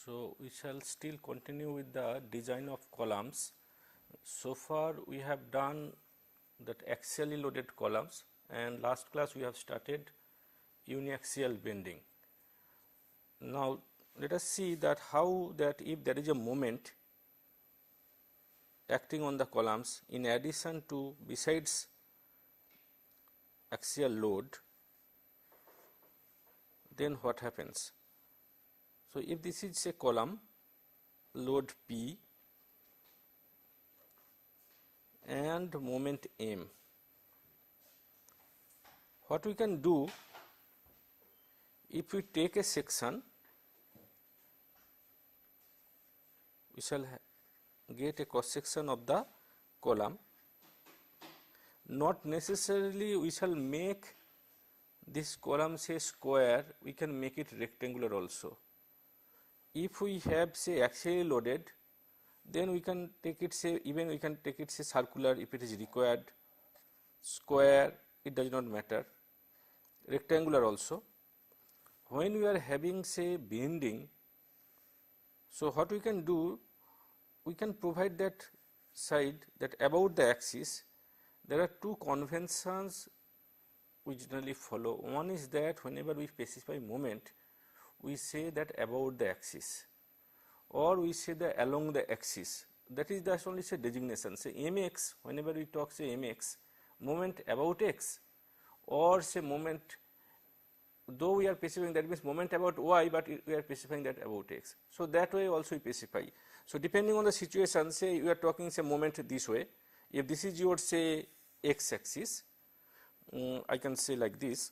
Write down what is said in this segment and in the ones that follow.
So, we shall still continue with the design of columns. So far we have done that axially loaded columns, and last class we have started uniaxial bending. Now, let us see that how that if there is a moment acting on the columns in addition to besides axial load, then what happens. So, if this is a column load P and moment M, what we can do, if we take a section, we shall get a cross section of the column. Not necessarily we shall make this column say square, we can make it rectangular also. If we have say axially loaded, then we can take it say, even we can take it say circular if it is required, square, it does not matter, rectangular also. When we are having say bending, so what we can do, we can provide that side that about the axis. There are two conventions we generally follow. One is that whenever we specify moment, we say that about the axis, or we say that along the axis. That is the only say designation. Say mx, whenever we talk say mx, moment about x, or say moment, though we are specifying that means moment about y, but we are specifying that about x. So that way also we specify. So depending on the situation, say you are talking say moment this way. If this is your say x axis, I can say like this,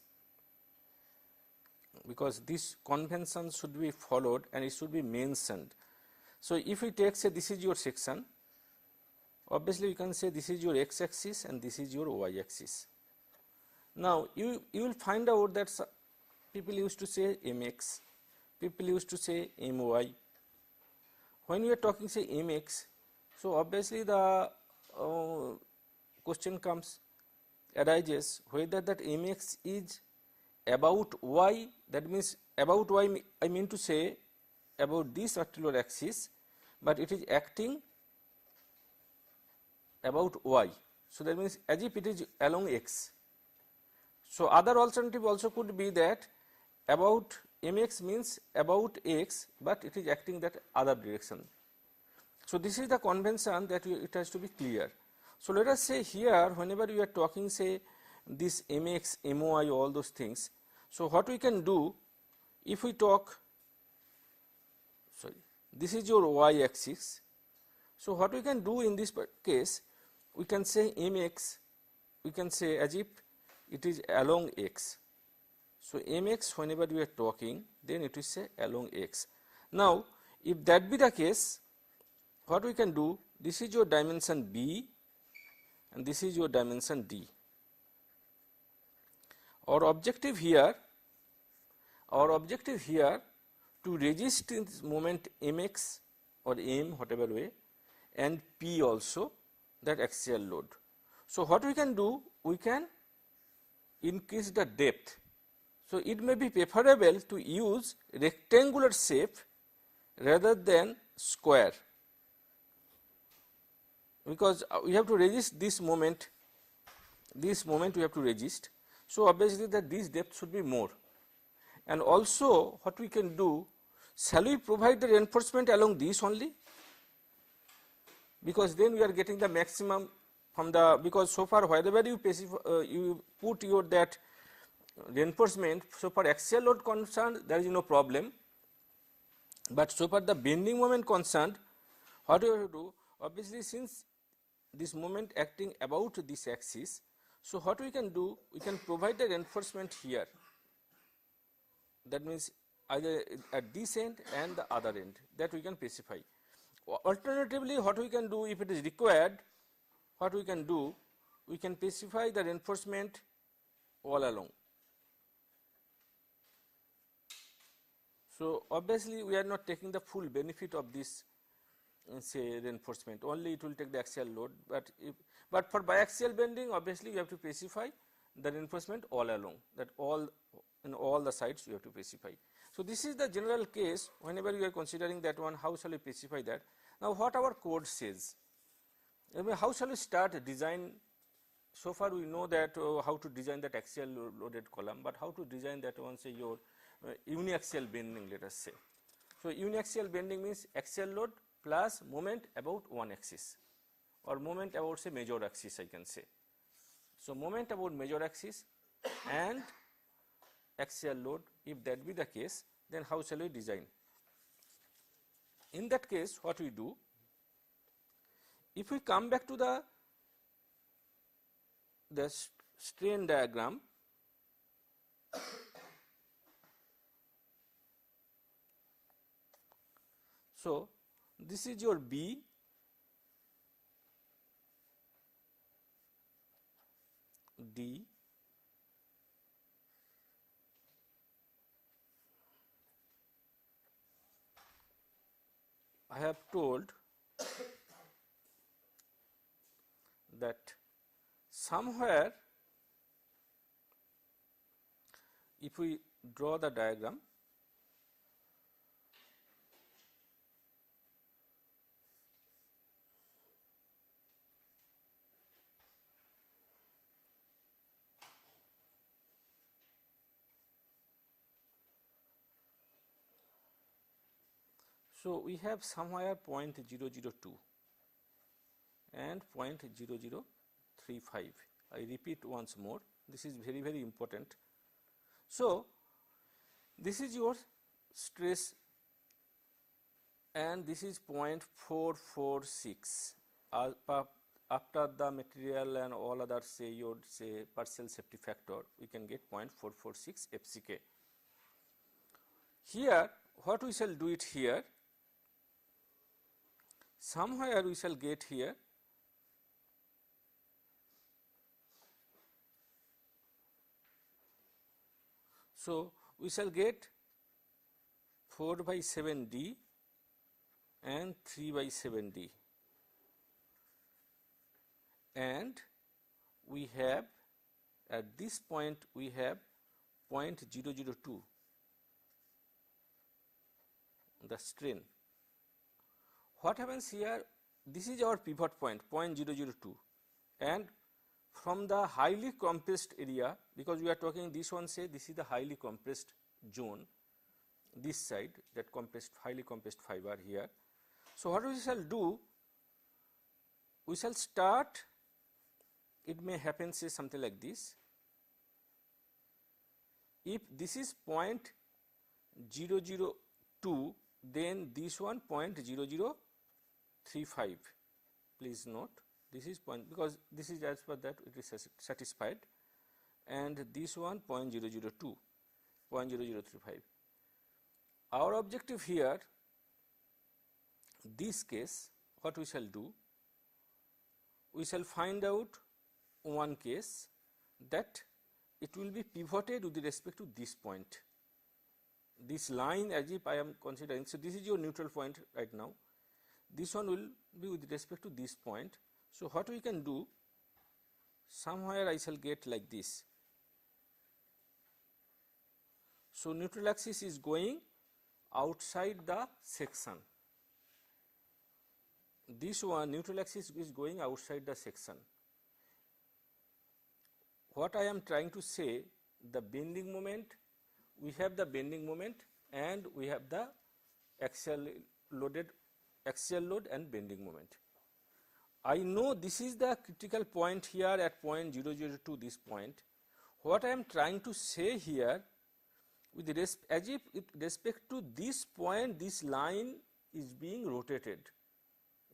because this convention should be followed and it should be mentioned. So if we take say this is your section, obviously you can say this is your x axis and this is your y axis. Now you will find out that people used to say mx, people used to say my. When we are talking say mx, so obviously the question arises whether that mx is about y, that means about y, I mean to say about this particular axis, but it is acting about y. So that means as if it is along x. So other alternative also could be that about mx means about x, but it is acting that other direction. So this is the convention that it has to be clear. So let us say here, whenever we are talking say this mx, my, all those things. So what we can do, if we talk, sorry, this is your y axis. So what we can do in this case, we can say mx, we can say as if it is along x. So mx, whenever we are talking, then it is say along x. Now if that be the case, what we can do, this is your dimension b and this is your dimension d. Our objective here to resist this moment mx or m, whatever way, and p also, that axial load. So what we can do, we can increase the depth. So it may be preferable to use rectangular shape rather than square, because we have to resist this moment we have to resist. So obviously that this depth should be more. And also what we can do, shall we provide the reinforcement along this only, because then we are getting the maximum from the, because so far wherever you you put your that reinforcement, so far axial load concerned there is no problem, but so far the bending moment concerned, what we have to do, obviously since this moment acting about this axis, so what we can do, we can provide the reinforcement here, that means either at this end and the other end, that we can specify. Alternatively, what we can do, if it is required, what we can do, we can specify the reinforcement all along. So obviously we are not taking the full benefit of this say reinforcement, only it will take the axial load, but for biaxial bending obviously you have to specify the reinforcement all along, that all in all the sides you have to specify. So, this is the general case whenever you are considering that one, how shall we specify that. Now, what our code says, I mean, how shall we start design. So far we know that how to design that axial loaded column, but how to design that one, say your uniaxial bending, let us say. So, uniaxial bending means axial load plus moment about one axis or moment about say major axis, I can say. So, moment about major axis and axial load, if that be the case, then how shall we design? In that case, what we do, if we come back to the strain diagram, so this is your B, D, I have told that somewhere, if we draw the diagram, so we have somewhere 0.002 and 0.0035. I repeat once more, this is very, very important. So, this is your stress and this is 0.446 after the material and all other say your say partial safety factor, we can get 0.446 FCK. Here what we shall do it here, somewhere we shall get here so we shall get 4/7D and 3/7D, and we have at this point we have 0.002 the strain. What happens here, this is our pivot point 0.002, and from the highly compressed area, because we are talking this one, say this is the highly compressed zone, this side, that compressed highly compressed fiber here. So, what we shall do, we shall start, it may happen say something like this. If this is 0.002, then this one 0.0035, please note this is point, because this is as per that it is satisfied, and this one 0.002, 0.0035. Our objective here, this case, what we shall do, we shall find out one case that it will be pivoted with respect to this point, this line, as if I am considering. So, this is your neutral point right now, this one will be with respect to this point. So, what we can do, somewhere I shall get like this. So, neutral axis is going outside the section, this one neutral axis is going outside the section. What I am trying to say, the bending moment, we have the bending moment and we have the axial load and bending moment. I know this is the critical point here at 0.002, this point. What I am trying to say here, with as if with respect to this point, this line is being rotated.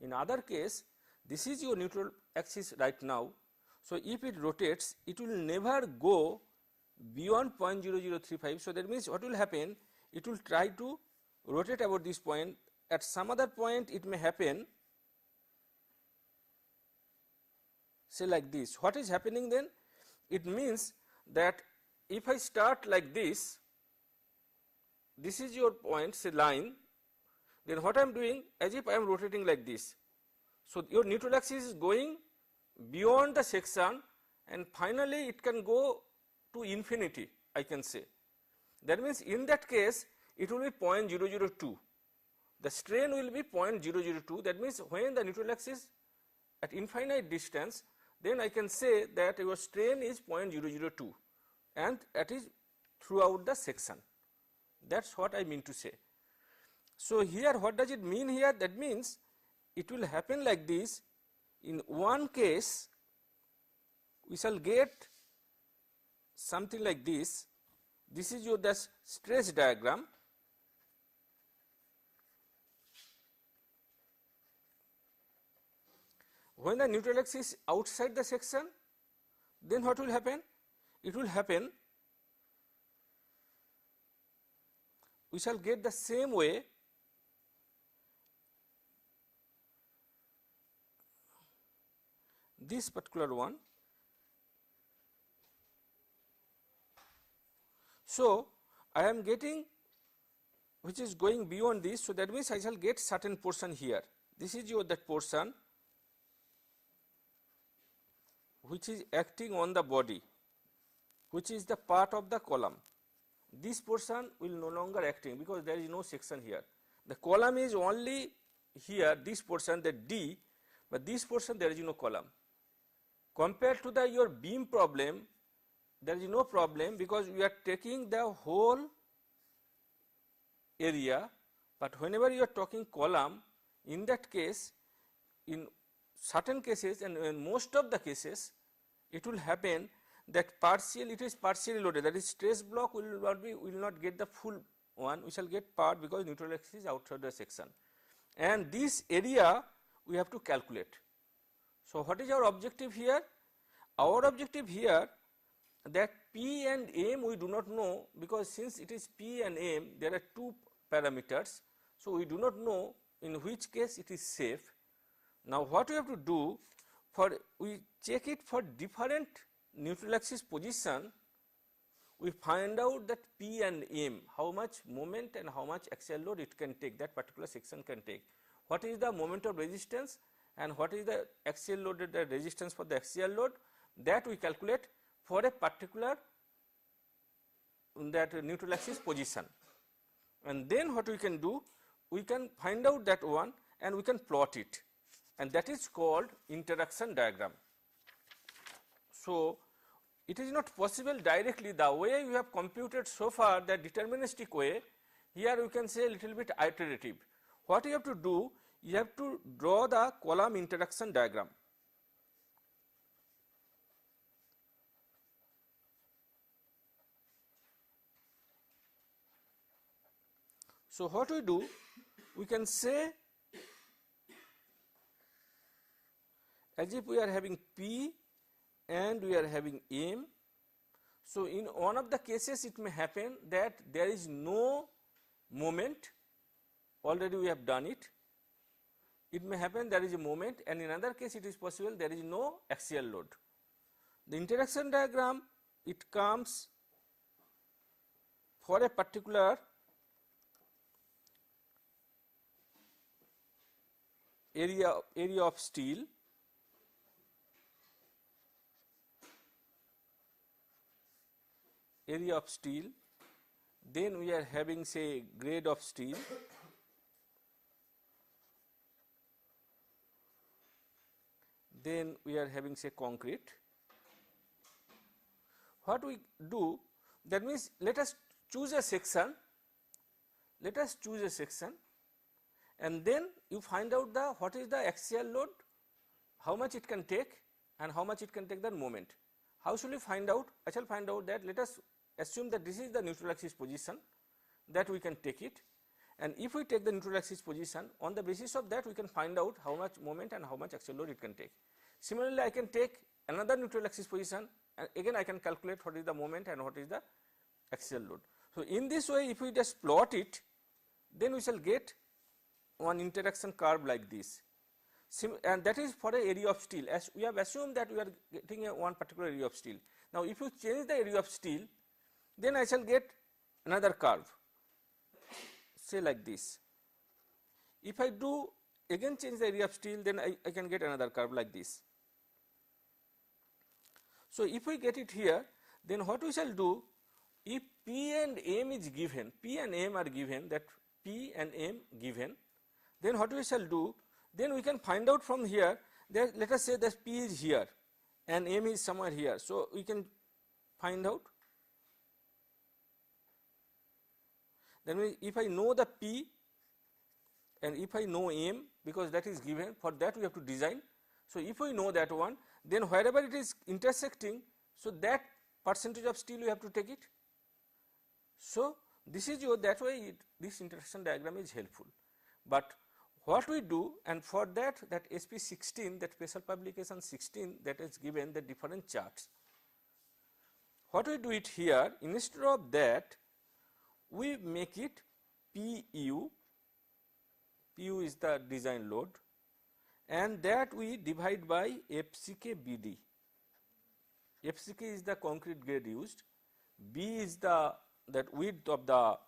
In other case, this is your neutral axis right now. So, if it rotates, it will never go beyond 0.0035. So, that means what will happen, it will try to rotate about this point. At some other point it may happen, say like this. What is happening then? It means that if I start like this, this is your point, say line, then what I am doing, as if I am rotating like this. So, your neutral axis is going beyond the section and finally it can go to infinity, I can say. That means, in that case it will be 0.002. The strain will be 0.002. That means when the neutral axis at infinite distance, then I can say that your strain is 0.002 and that is throughout the section. That is what I mean to say. So here what does it mean here? That means it will happen like this. In one case we shall get something like this. This is your the stress diagram. When the neutral axis is outside the section, then what will happen? It will happen, we shall get the same way this particular one. So I am getting which is going beyond this, so that means I shall get certain portion here. This is your that portion which is acting on the body, which is the part of the column. This portion will no longer acting because there is no section here. The column is only here, this portion, the D, but this portion there is no column. Compared to the your beam problem, there is no problem because we are taking the whole area, but whenever you are talking column, in that case, in certain cases and in most of the cases, it will happen that it is partially loaded, that is stress block will not get the full one, we shall get part because neutral axis is outside the section, and this area we have to calculate. So what is our objective here? Our objective here, that P and M we do not know, because since it is P and M there are two parameters, so we do not know in which case it is safe. Now what we have to do, we check it for different neutral axis position, we find out that P and M, how much moment and how much axial load it can take, that particular section can take. What is the moment of resistance and what is the axial loaded resistance for the axial load, that we calculate for a particular that neutral axis position. And then what we can do, we can find out that one and we can plot it, and that is called interaction diagram. So it is not possible directly the way we have computed so far, the deterministic way. Here we can say a little bit iterative. What you have to do, you have to draw the column interaction diagram. So what we do, we can say as if we are having P and we are having M. So in one of the cases it may happen that there is no moment, already we have done it. It may happen there is a moment, and in another case it is possible there is no axial load. The interaction diagram, it comes for a particular area of steel, then we are having say grade of steel, then we are having say concrete. What we do, that means let us choose a section, and then you find out the what is the axial load, how much it can take and how much it can take the moment. How should we find out? I shall find out that let us assume that this is the neutral axis position, that we can take it, and if we take the neutral axis position, on the basis of that we can find out how much moment and how much axial load it can take. Similarly, I can take another neutral axis position and again I can calculate what is the moment and what is the axial load. So in this way, if we just plot it, then we shall get one interaction curve like this, and that is for an area of steel, as we have assumed that we are getting one particular area of steel. Now if you change the area of steel, then I shall get another curve, say like this. If I do again change the area of steel, then I can get another curve like this. So if we get it here, then what we shall do, if P and M is given, P and M are given, that P and M given, then what we shall do, then we can find out from here that let us say that P is here and M is somewhere here. So, we can find out, then if I know the P and if I know M, because that is given, for that we have to design. So, if we know that one, then wherever it is intersecting, so that percentage of steel we have to take it. So, this is your, that way this intersection diagram is helpful. But what we do, and for that SP 16, that special publication 16, that is given the different charts. What we do it here, instead of that we make it PU, PU is the design load, and that we divide by FCK BD. FCK is the concrete grade used, B is the that width of the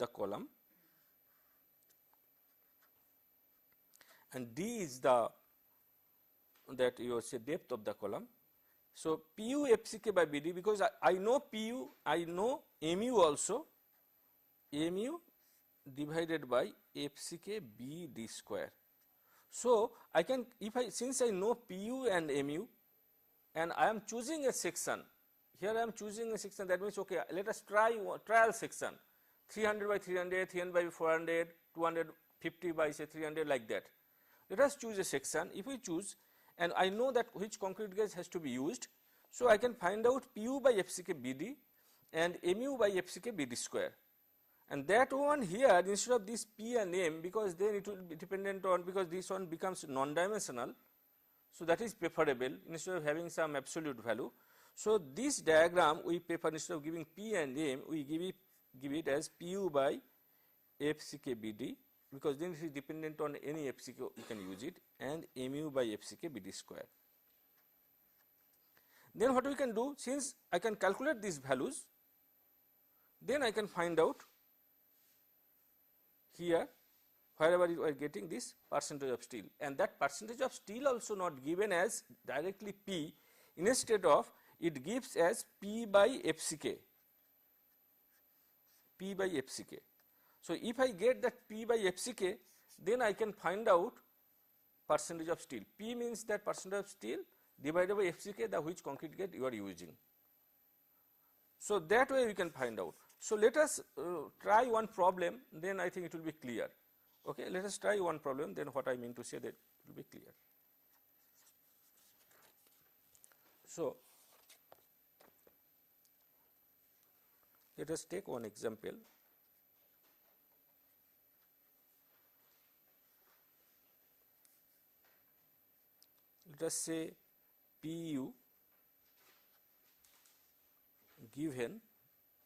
column, and D is the that you say depth of the column. So, PU FCK by BD, because I know PU, I know MU also, MU divided by FCK BD square. So, I can, if I, since I know PU and MU and I am choosing a section, here I am choosing a section, that means okay, let us try trial section, 300 by 300, 300 by 400, 250 by say 300, like that. Let us choose a section. If we choose, and I know that which concrete gauge has to be used, so I can find out PU by FCK BD and MU by FCK BD square. And that one here, instead of this P and M, because then it will be dependent on, because this one becomes non-dimensional, so that is preferable instead of having some absolute value. So, this diagram we prefer, instead of giving P and M, we give it as PU by FCK BD, because then it is dependent on any FCK, you can use it, and MU by FCK BD square. Then what we can do, since I can calculate these values, then I can find out here wherever you are getting this percentage of steel, and that percentage of steel also not given as directly P, instead of it gives as P by FCK, P by FCK. So, if I get that P by FCK, then I can find out percentage of steel. P means that percentage of steel divided by FCK, the which concrete grade you are using. So, that way we can find out. So, let us try one problem, then I think it will be clear. Okay, let us try one problem, then what I mean to say, that it will be clear. So, let us take one example. Let us say PU given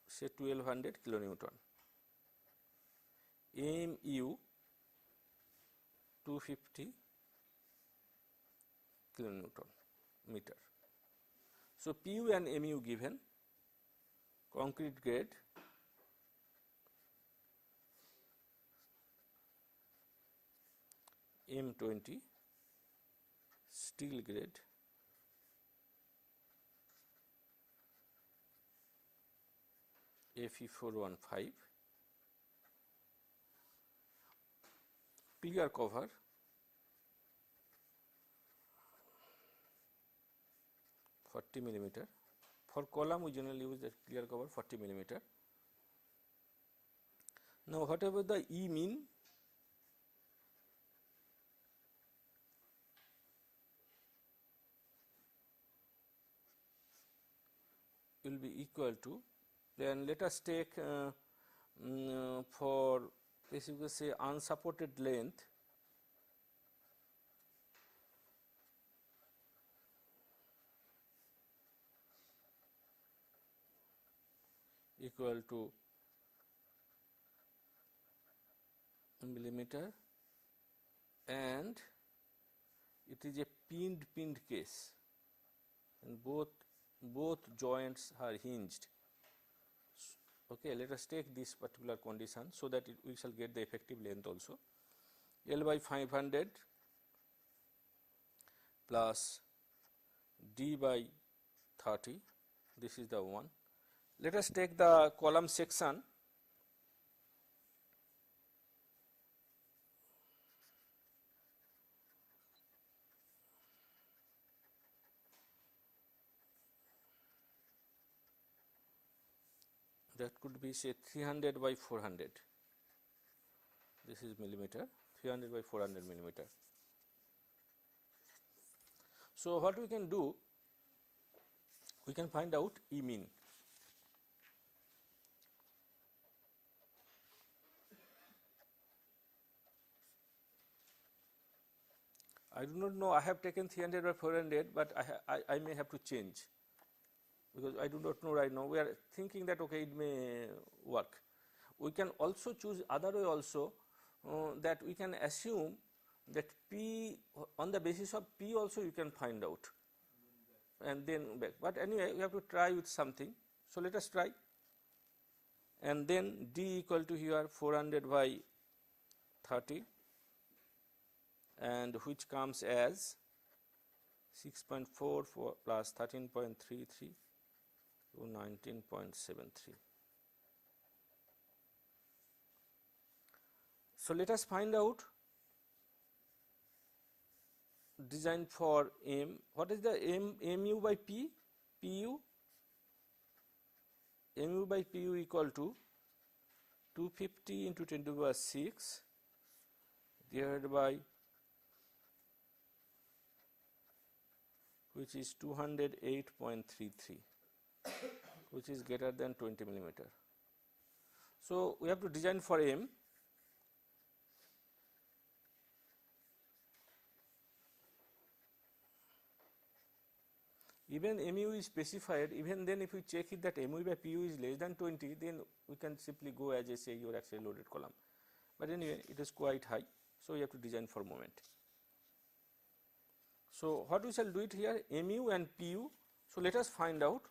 say 1200 kilonewton, MU 250 kilonewton meter. So, PU and MU given, concrete grade M20, steel grade Fe415, clear cover 40 millimeter. For column we generally use the clear cover 40 millimeter. Now, whatever the E mean, will be equal to, then let us take for basically say unsupported length equal to millimeter, and it is a pinned case, and both joints are hinged. Okay, let us take this particular condition, so that we shall get the effective length also. L by 500 plus D by 30, This is the one. Let us take the column section. That could be say 300 by 400. This is millimeter, 300 by 400 millimeter. So what we can do, we can find out E mean. I do not know, I have taken 300 by 400, but I may have to change, because I do not know right now. We are thinking that okay, it may work. We can also choose other way also, that we can assume that P, on the basis of P also you can find out, and then back. But anyway, we have to try with something. So let us try. And then D equal to here 400 by 30, and which comes as 6.44 plus 13.33 to 19.73. So let us find out design for M. What is the mu by P? Pu? Mu by Pu equal to 250 into 10 to the power 6 divided by, which is 208.33, which is greater than 20 millimeter. So we have to design for M. Even mu is specified, even then if we check it that mu by pu is less than 20, then we can simply go as I say your axially loaded column. But anyway, it is quite high, so we have to design for moment. So what we shall do it here, mu and pu. So let us find out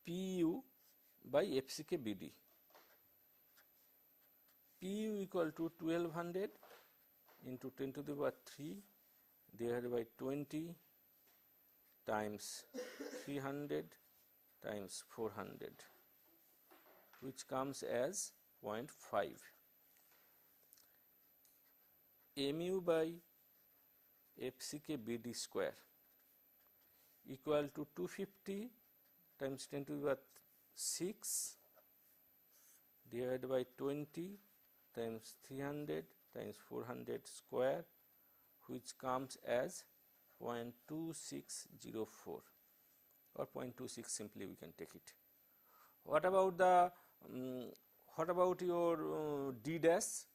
pu by FCK BD. Pu equal to 1200 into 10 to the power 3 divided by 20 times 300 times 400, which comes as 0.5. Mu by FCK BD square equal to 250 times 10 to the power 6 divided by 20 times 300 times 400 square, which comes as 0.2604 or 0.26 simply we can take it. What about the what about your D dash?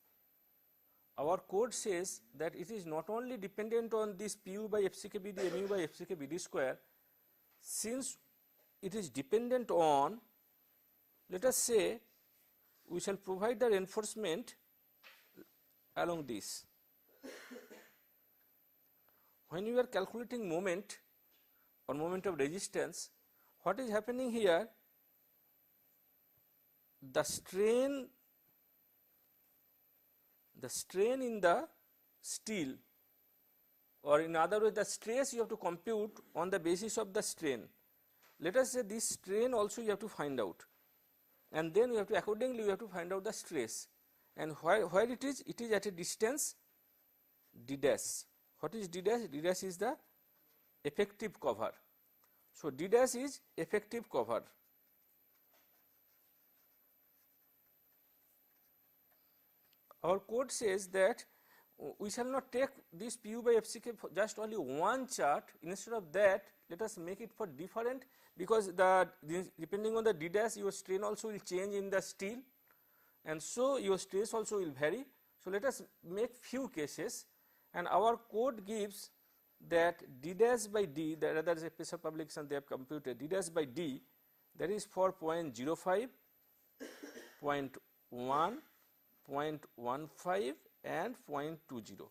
Our code says that it is not only dependent on this pu by FCK BD, mu by FCK BD square. Since it is dependent on, let us say we shall provide the reinforcement along this. When you are calculating moment or moment of resistance, what is happening here? The strain in the steel, or in other words the stress you have to compute on the basis of the strain. Let us say this strain also you have to find out, and then you have to accordingly you have to find out the stress, and where it is at a distance d dash. What is d dash? D dash is the effective cover. So d dash is effective cover. Our code says that we shall not take this pu by FCK for just only one chart. Instead of that, let us make it for different, because depending on the d dash your strain also will change in the steel, and so your stress also will vary. So let us make few cases, and our code gives that d dash by d, the rather is a piece of publication they have computed, d dash by d, that is for 0.05, 0.1, 0.15 and 0.20.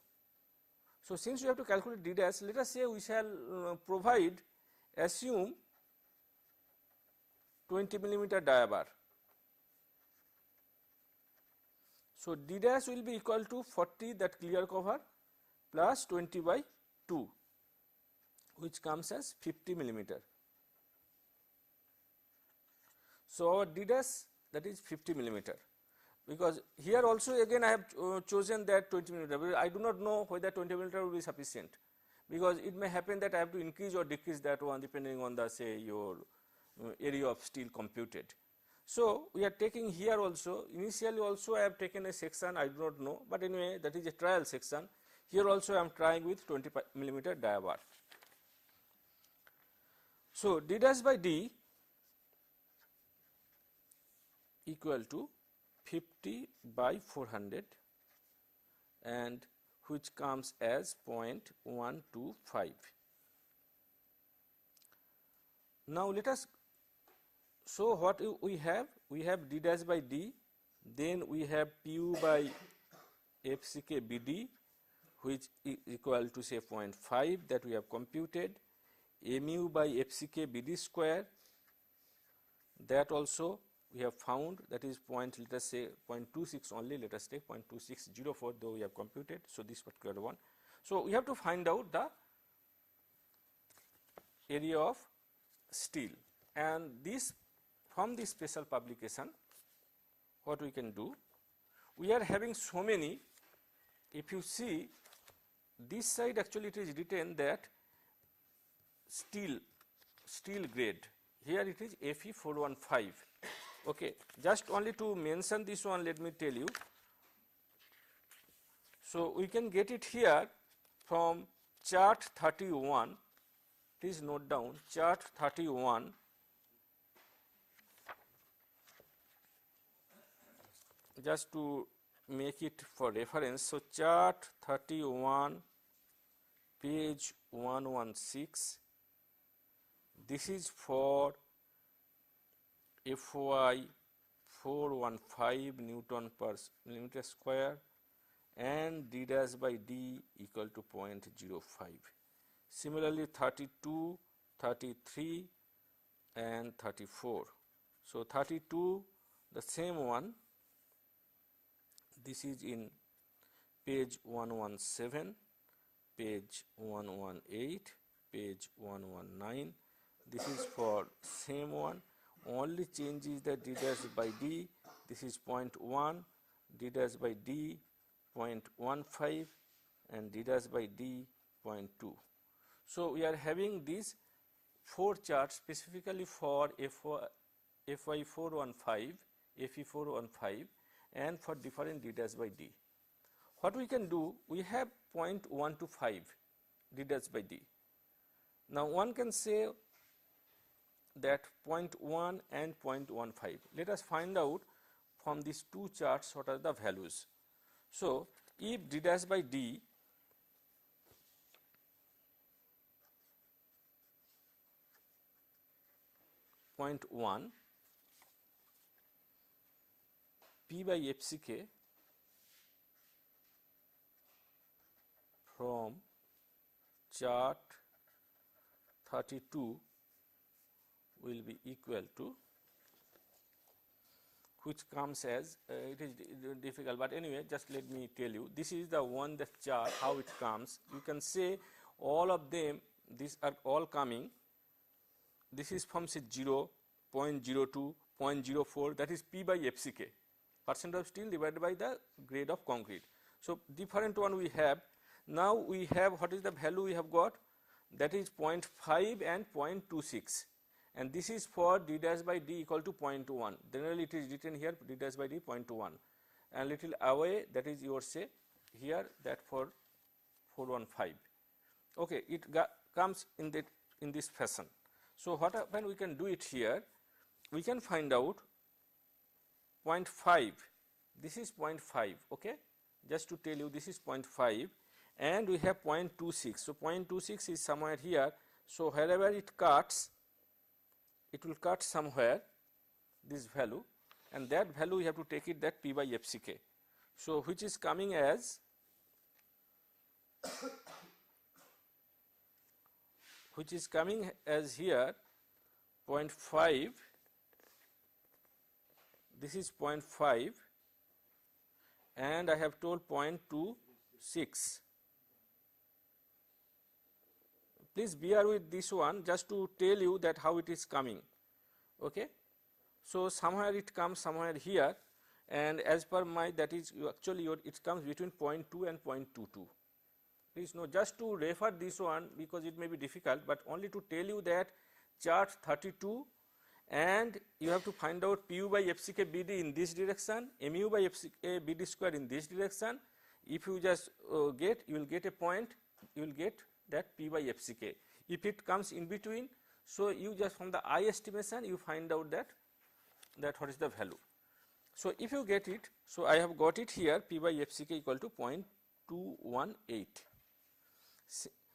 So since we have to calculate d dash, let us say we shall assume 20 millimeter dia bar. So d dash will be equal to 40, that clear cover, plus 20 by 2. which comes as 50 millimeter. So our D dash, that is 50 millimeter, because here also again I have chosen that 20 millimeter, because I do not know whether 20 millimeter will be sufficient, because it may happen that I have to increase or decrease that one depending on the, say, your area of steel computed. So we are taking here also, initially also I have taken a section, I do not know, but anyway that is a trial section. Here also I am trying with 20 millimeter dia bar. So D dash by D equal to 50 by 400, and which comes as 0.125. Now let us, so what we have D dash by D, then we have PU by FCK BD, which is equal to, say, 0.5 that we have computed, mu by FCK BD square, that also we have found, that is let us say 0.26 only, let us take 0.2604, though we have computed. So this particular one. So we have to find out the area of steel, and this, from this special publication, what we can do, we are having so many. If you see this side, actually it is written that steel grade, here it is Fe415. Okay, just only to mention this one, let me tell you. So we can get it here from chart 31. Please note down chart 31. Just to make it for reference, so chart 31, page 116. This is for Fy 415 Newton per millimeter square, and D dash by D equal to 0.05. Similarly 32, 33 and 34. So 32, the same one, this is in page 117, page 118, page 119. This is for same one. Only change is that D dash by D, this is 0.1, D dash by D 0.15, and D dash by D 0.2. So we are having these 4 charts specifically for Fy415, Fe415, and for different D dash by D. What we can do, we have 0.125 D dash by D. Now one can say that 0.1 and 0.15. Let us find out from these 2 charts what are the values. So if D dash by D .1, P by FCK from chart 32 will be equal to, which comes as, it is difficult, but anyway just let me tell you, this is the one, that chart how it comes. You can say all of them, these are all coming, this is from, say, 0, 0.02, 0.04, that is P by FCK, percent of steel divided by the grade of concrete. So different one we have. Now we have, what is the value we have got, that is 0.5 and 0.26, and this is for D dash by D equal to 0.1. Generally it is written here D dash by D 0.1, and little away, that is your, say, here, that for 415. Okay, it comes in this fashion. So what when we can do it here, we can find out 0.5, this is 0.5, okay, just to tell you this is 0.5, and we have 0.26. So 0.26 is somewhere here. So wherever it cuts, it will cut somewhere this value, and that value we have to take it, that P by FCK. So which is coming as here 0.5, this is 0.5, and I have told 0.26, please bear with this one just to tell you that how it is coming. Okay. So somewhere it comes somewhere here, and as per my, that is actually it comes between 0.2 and 0.22. Please know, just to refer this one because it may be difficult, but only to tell you that chart 32, and you have to find out Pu by FCK BD in this direction, Mu by FCK BD square in this direction. If you just you will get a point, you will get that P by FCK. If it comes in between, so you just from the I estimation you find out that what is the value. So if you get it, so I have got it here, P by FCK equal to 0.218.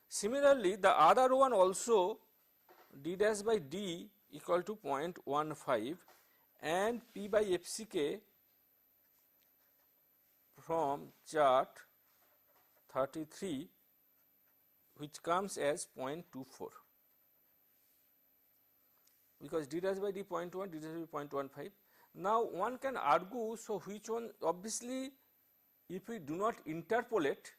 Similarly, the other one also, D dash by D equal to 0.15 and P by FCK from chart 33, which comes as 0.24, because D dash by D 0.1, D dash by 0.15. Now one can argue, so which one, obviously if we do not interpolate,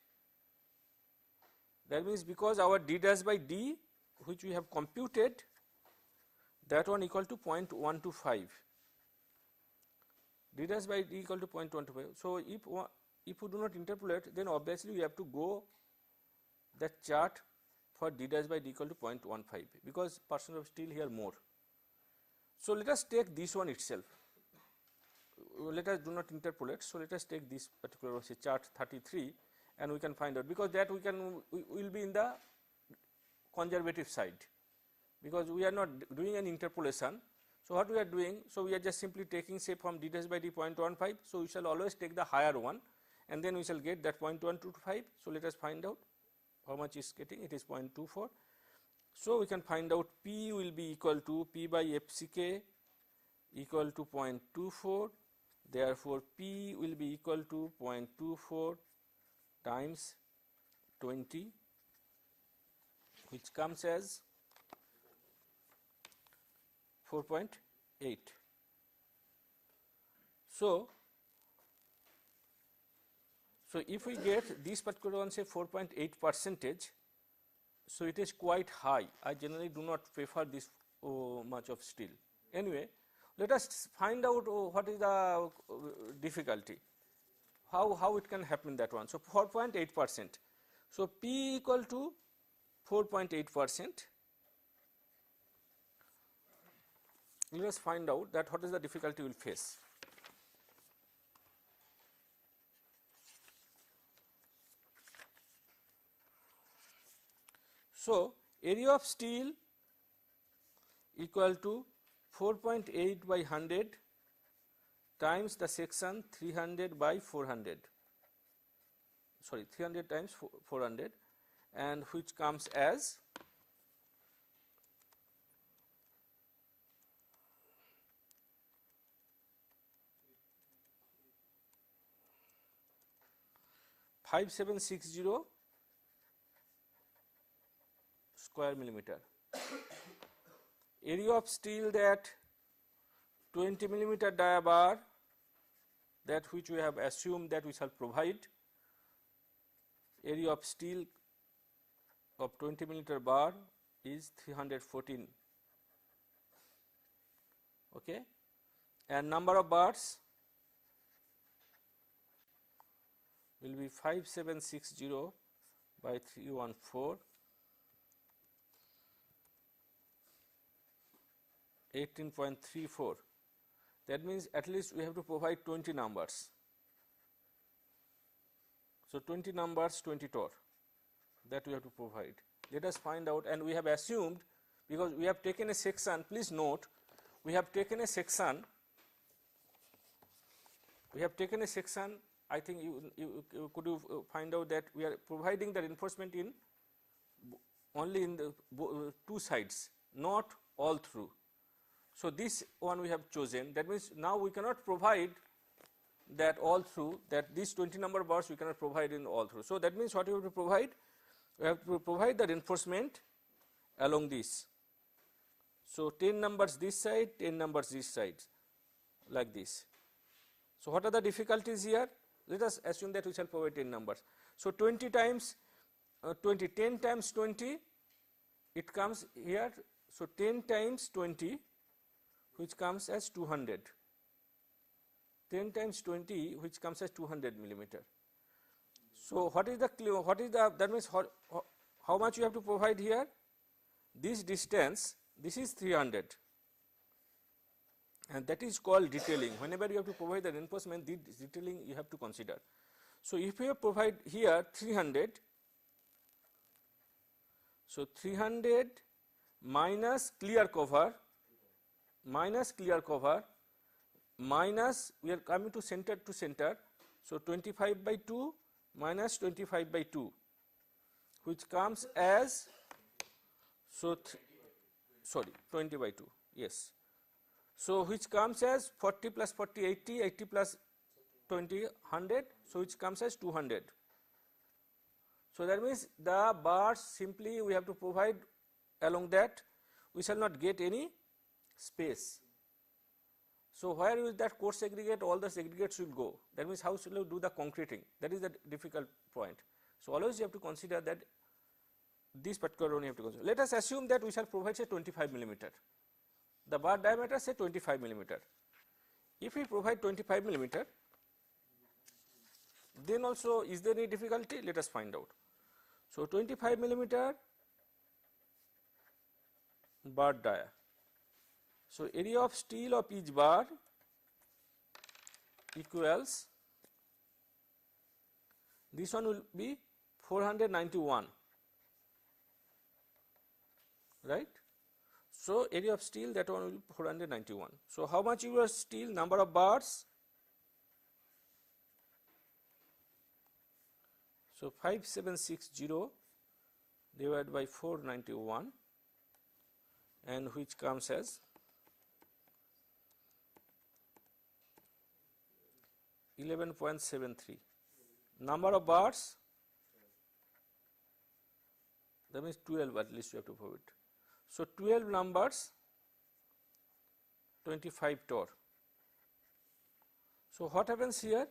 that means because our D dash by D which we have computed, that one equal to 0.125, D dash by D equal to 0.125. So if we do not interpolate, then obviously we have to go that chart for D dash by D equal to 0.15, because % of steel here more. So let us take this one itself. Let us do not interpolate. So let us take this particular chart 33, and we can find out, because that we will be in the conservative side, because we are not doing an interpolation. So what we are doing, so we are just simply taking, say, from D dash by D 0.15. So we shall always take the higher one, and then we shall get that 0.125. So let us find out how much is getting. It is 0.24. So we can find out P will be equal to P by FCK equal to 0.24. Therefore P will be equal to 0.24 times 20, which comes as 4.8. So if we get this particular one, say 4.8%, so it is quite high. I generally do not prefer this much of steel. Anyway, let us find out what is the difficulty, how it can happen, that one. So 4.8%. So P equal to 4.8%. Let us find out that what is the difficulty we will face. So area of steel equal to 4.8 by 100 times the section 300 by 400, sorry, 300 times 400, and which comes as 5760 square millimeter. Area of steel, that 20 millimeter dia bar, that which we have assumed that we shall provide. Area of steel of 20 millimeter bar is 314. Okay, and number of bars will be 5760 by 314, 18.34. That means at least we have to provide 20 numbers. So 20 numbers, 20 torr, that we have to provide. Let us find out, and we have assumed, because we have taken a section, please note, we have taken a section, I think you could find out that we are providing the reinforcement in only in the two sides, not all through. So this one we have chosen, that means now we cannot provide that all through, that these 20 number bars we cannot provide in all through. So that means what we have to provide? We have to provide the reinforcement along this. So 10 numbers this side, 10 numbers this side, like this. So what are the difficulties here? Let us assume that we shall provide 10 numbers. So 20 times 20, 10 times 20, it comes here, so 10 times 20, which comes as 200. 10 times 20, which comes as 200 millimeter. So what is the that means how much you have to provide here? This distance, this is 300, and that is called detailing. Whenever you have to provide the reinforcement, this detailing you have to consider. So if you provide here 300, so 300 minus clear cover, minus we are coming to center, so 25 by 2 minus 25 by 2, which comes as, so 20 by 2, yes. So which comes as 40 plus 40, 80, 80 plus 20, 100, so which comes as 200. So that means the bars simply we have to provide along that, we shall not get any space. So where will that core segregate? All the segregates will go. That means how should you do the concreting? That is the difficult point. So always you have to consider that this particular one you have to consider. Let us assume that we shall provide say 25 millimeter. The bar diameter say 25 millimeter. If we provide 25 millimeter, then also is there any difficulty? Let us find out. So 25 millimeter bar dia. So area of steel of each bar equals, this one will be 491, right? So area of steel, that one will be 491. So how much your steel, number of bars? So 5760 divided by 491, and which comes as 11.73. Number of bars, that means 12 at least you have to provide. So 12 numbers, 25 torr. So what happens here?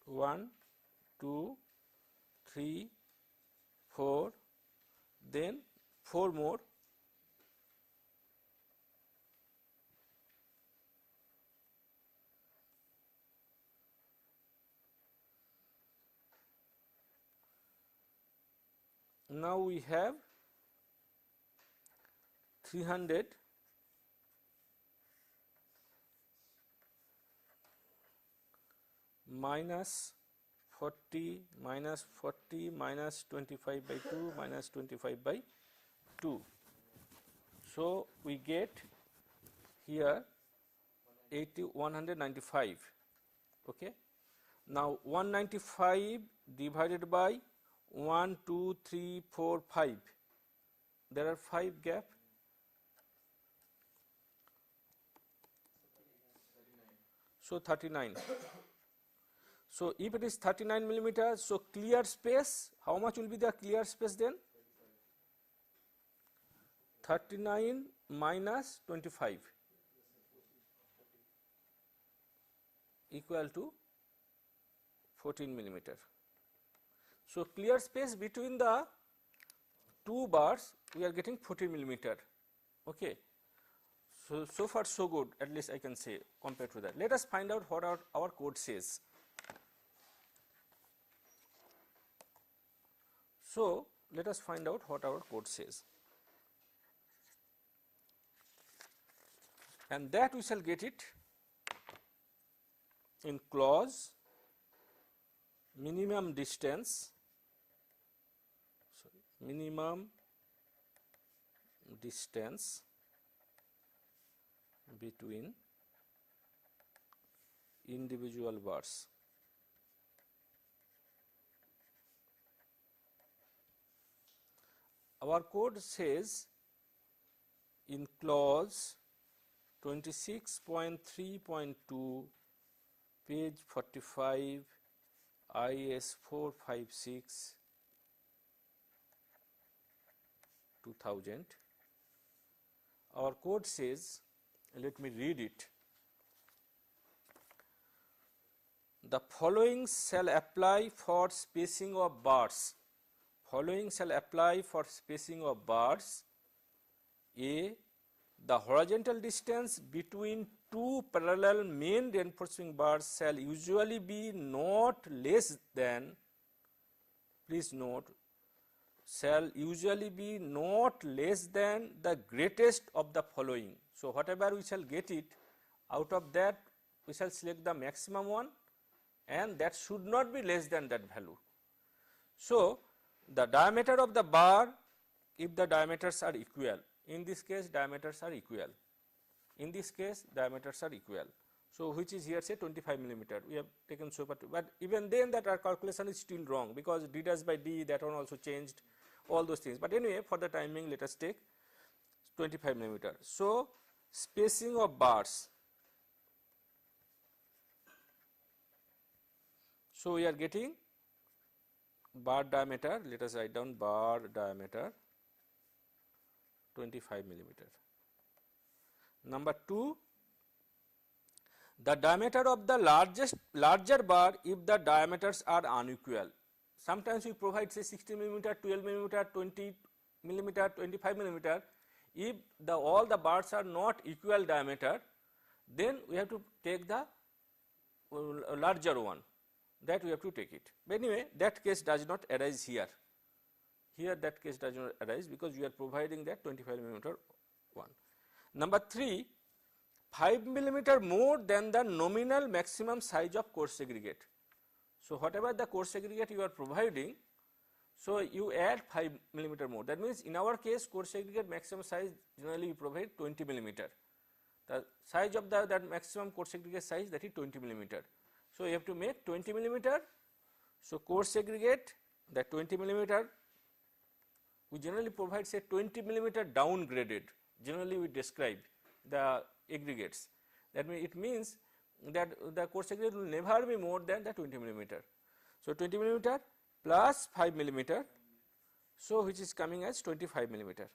One, 2, 3, 4, then 4 more. Now we have 300 minus 40 minus 40 minus 25 by 2 minus 25 by 2. So we get here 195. Okay. Now 195 divided by 1, 2, 3, 4, 5. There are 5 gap. So 39. So if it is 39 millimeters, so clear space, how much will be the clear space then? 39 minus 25 equal to 14 millimeter. So clear space between the two bars we are getting 14 millimeter. Okay. So far so good, at least I can say compared to that. Let us find out what our code says. So let us find out what our code says, and that we shall get it in clause minimum distance, between individual bars. Our code says in clause 26.3.2 page 45 IS 456 2000, our code says, let me read it. the following shall apply for spacing of bars. Following shall apply for spacing of bars. A. The horizontal distance between two parallel main reinforcing bars shall usually be not less than, please note, shall usually be not less than the greatest of the following. So, whatever we shall get it, out of that we shall select the maximum one, and that should not be less than that value. So, the diameter of the bar, if the diameters are equal, in this case diameters are equal, in this case diameters are equal. So, which is here say 25 millimeter, we have taken so far, but even then that our calculation is still wrong, because d dash by d, that one also changed, all those things. But anyway, for the timing let us take 25 millimeter. So, spacing of bars, so we are getting bar diameter, let us write down bar diameter 25 millimeter. Number 2, the diameter of the larger bar if the diameters are unequal. Sometimes we provide say 60 millimeter, 12 millimeter, 20 millimeter, 25 millimeter. If all the bars are not equal diameter, then we have to take the larger one, that we have to take it. But anyway, that case does not arise here. Here that case does not arise, because we are providing that 25 millimeter one. Number 3, 5 millimeter more than the nominal maximum size of core segregate. So, whatever the core segregate you are providing, so you add 5 millimeter more. That means, in our case core segregate maximum size generally we provide 20 millimeter. The size of that maximum core segregate size, that is 20 millimeter. So, you have to make 20 millimeter. So, core segregate, that 20 millimeter, we generally provide say 20 millimeter downgraded, generally we describe the aggregates. That means, it means that the core segregate will never be more than the 20 millimeter. So, 20 millimeter plus 5 millimeter, so which is coming as 25 millimeter.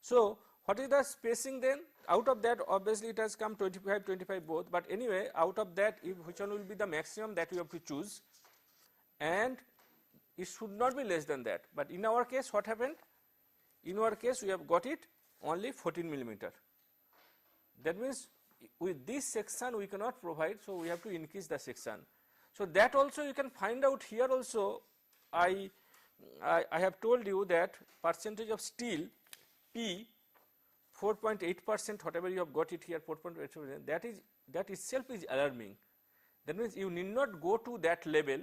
So, what is the spacing then? Out of that obviously it has come 25, 25 both, but anyway out of that, if which one will be the maximum, that we have to choose, and it should not be less than that. But in our case what happened? In our case we have got it only 14 millimeter. That means, with this section we cannot provide, so we have to increase the section. So, that also you can find out here also. I have told you that percentage of steel P 4.8%, whatever you have got it here 4.8%, that itself is alarming. That means, you need not go to that level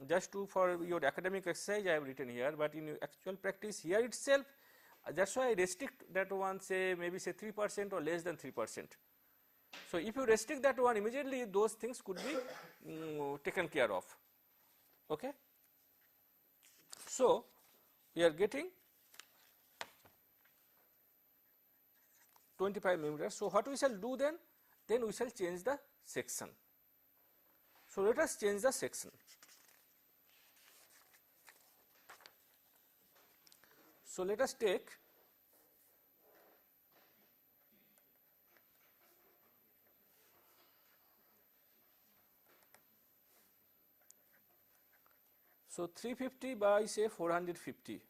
just for your academic exercise I have written here, but in actual practice here itself, that is why I restrict that one, say maybe say 3% or less than 3%. So, if you restrict that one, immediately those things could be taken care of. Okay. So, we are getting 25 millimeters. So, what we shall do then? Then we shall change the section. So, let us change the section. So, let us take so 350 by say 450.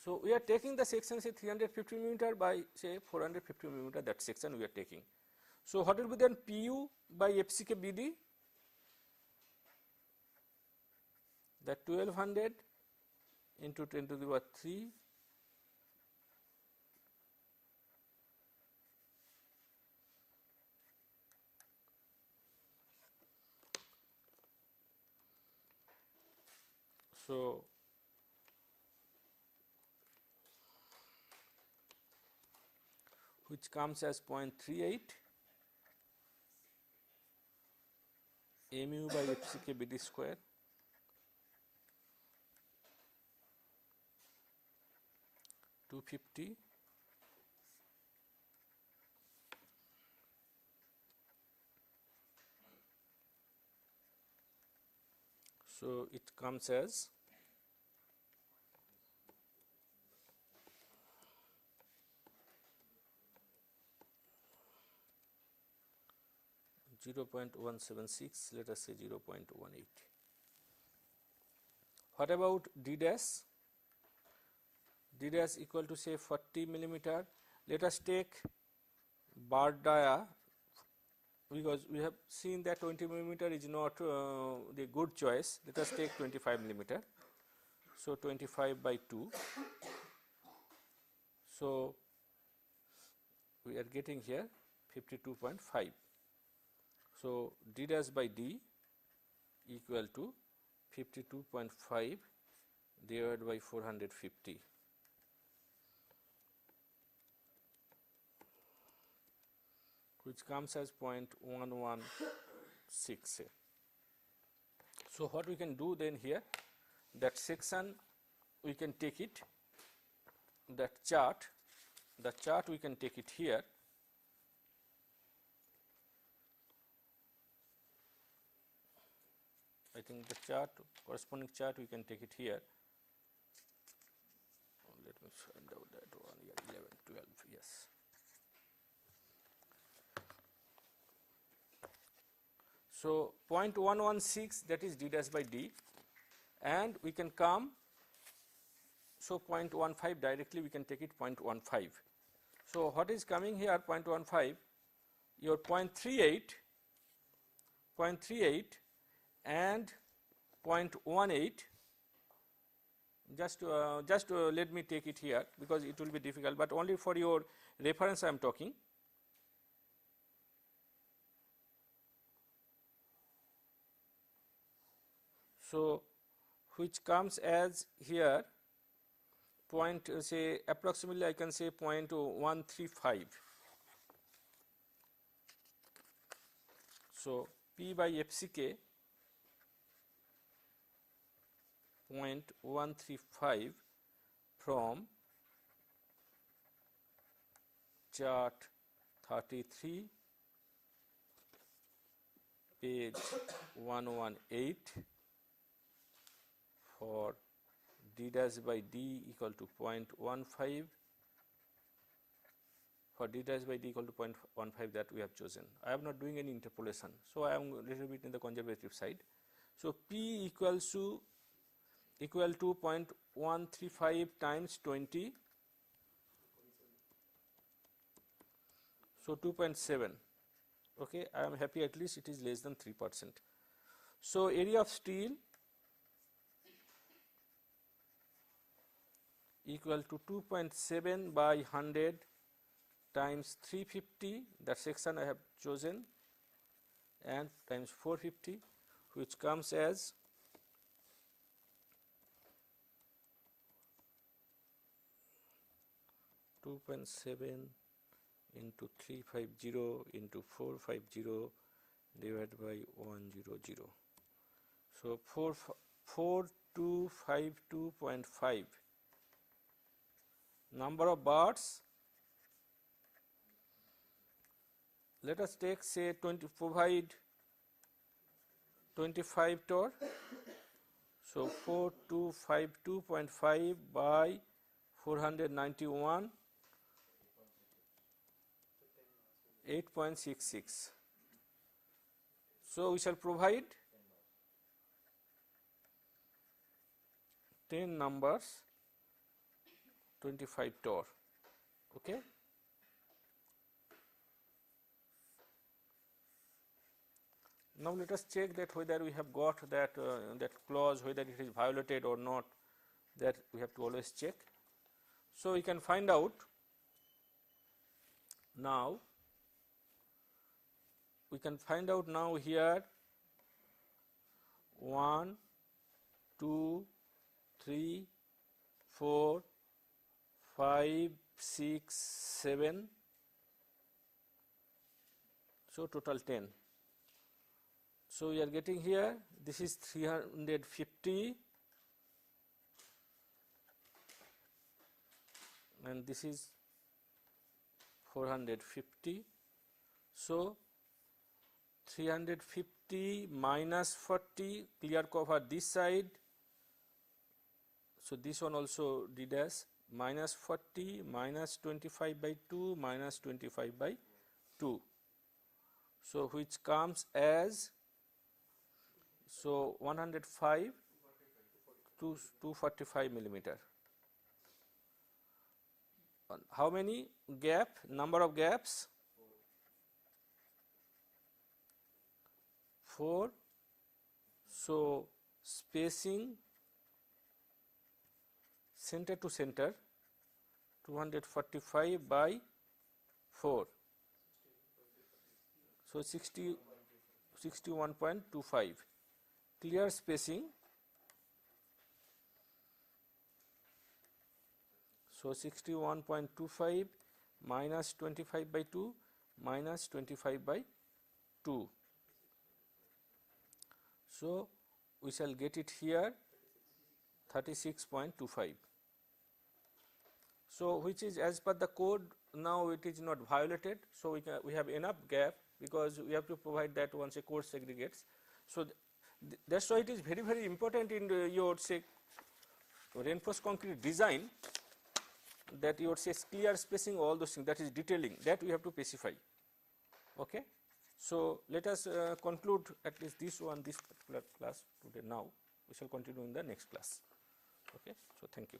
So, we are taking the section say 350 millimeter by say 450 millimeter, that section we are taking. So, what will be then PU by FCK BD? That 1200 into 10 to the power 3 so which comes as 0.38 mu by FCK BD square. $250 so it comes as 0.176, let us say 0.18. What about D dash? D dash equal to say 40 millimeter. Let us take bar dia, because we have seen that 20 millimeter is not the good choice. Let us take 25 millimeter. So 25 by 2. So we are getting here 52.5. So D dash by D equal to 52.5 divided by 450, which comes as 0.116. So what we can do then here, that section we can take it, that chart, the chart we can take it here. I think the chart, corresponding chart we can take it here. Let me find out that one here, 11, 12, yes. So 0.116, that is D dash by D, and we can come, so 0.15 directly we can take it 0.15. So what is coming here 0.15, your 0.38 and 0.18, just let me take it here because it will be difficult, but only for your reference I am talking. So which comes as here point, say approximately I can say 0.135. So P by FCK 0.135 from chart 33, page 118, for D dash by D equal to 0.15, for D dash by D equal to 0.15 that we have chosen. I am not doing any interpolation, so I am a little bit in the conservative side. So P equal to 0.135 times 20, so 2.7. Okay, I am happy at least it is less than 3%. So area of steel equal to 2.7 by 100 times 350, that section I have chosen, and times 450, which comes as 2.7 into 350 into 450 divided by 100. So 4252.5. Number of bars, let us take say provide 25 torr. So 4252.5 by 491, 8.66. So we shall provide 10 numbers 25 torr. Okay. Now let us check that whether we have got that that clause, whether it is violated or not, that we have to always check. So we can find out now. We can find out now here 1, 2, 3, 4, 5, 6, 7. So total 10. So we are getting here, this is 350 and this is 450. So 350 minus 40, clear cover this side. So this one also D dash, minus 40 minus 25 by 2 minus 25 by 2. so which comes as 105 to 245 millimeter. How many number of gaps? 4. So spacing center to center 245 by 4, so 61.25. Clear spacing, so 61.25 minus 25 by 2 minus 25 by 2. So we shall get it here 36.25. So which is as per the code, now it is not violated. So we have enough gap, because we have to provide that once a course segregates. So that's why it is very, very important in your say reinforced concrete design, that your say clear spacing, all those things, that is detailing, that we have to specify. Okay. So let us conclude at least this particular class today. Now we shall continue in the next class. Okay. So thank you.